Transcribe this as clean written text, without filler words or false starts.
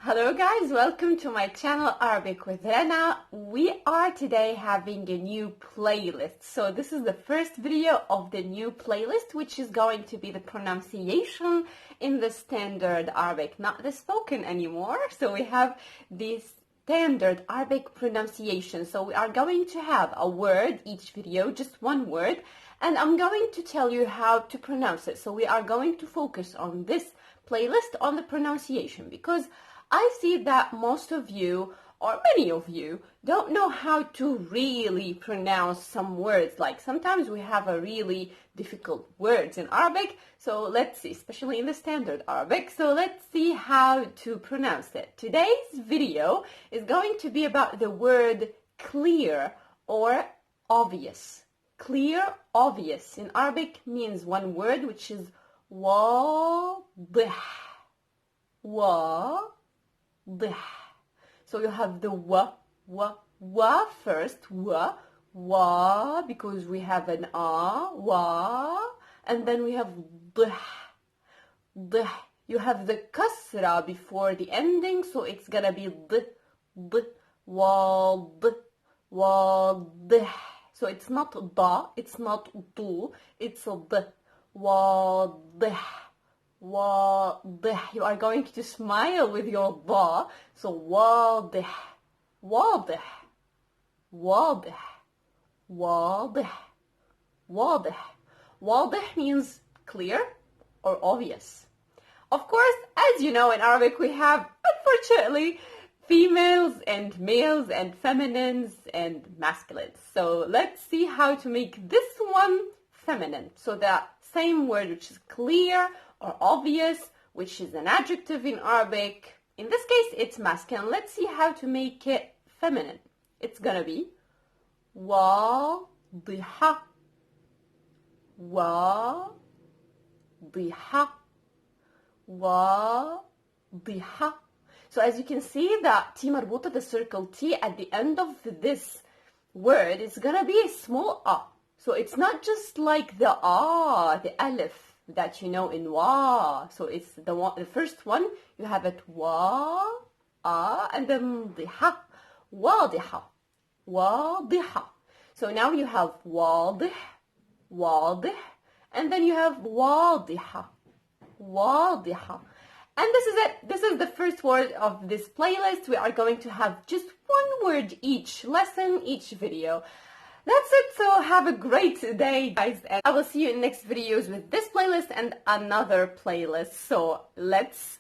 Hello guys, welcome to my channel Arabic with Rana. We are today having a new playlist. So this is the first video of the new playlist, which is going to be the pronunciation in the standard Arabic, not the spoken anymore. So we have the standard Arabic pronunciation. So we are going to have a word each video, just one word, and I'm going to tell you how to pronounce it. So we are going to focus on this playlist on the pronunciation because I see that most of you, or many of you, don't know how to really pronounce some words. Like sometimes we have a really difficult words in Arabic. So let's see, especially in the standard Arabic. So let's see how to pronounce it. Today's video is going to be about the word clear or obvious. Clear, obvious in Arabic means one word, which is واضح. So you have the wa first, wa, because we have an wa, and then we have dih. You have the kasra before the ending, so it's gonna be wadih. So it's not da, it's not du, it's d. Wadih. واضح. You are going to smile with your ba. So واضح واضح واضح واضح واضح. واضح means clear or obvious. Of course, as you know, in Arabic we have, unfortunately, females and males and feminines and masculines. So let's see how to make this one feminine. So the same word, which is clear or obvious, which is an adjective in Arabic. In this case, it's masculine. Let's see how to make it feminine. It's gonna be واضحة واضحة واضحة. So as you can see, the T مربوطة, the circle T at the end of this word is gonna be a small A. So it's not just like the the alif that you know in wa. So it's the first one, you have it wa, and then ضحة, واضحة, واضحة. So now you have واضح, واضح, and then you have واضحة, واضحة. And this is it. This is the first word of this playlist. We are going to have just one word each lesson, each video. That's it, so have a great day, guys, and I will see you in next videos with this playlist and another playlist. So let's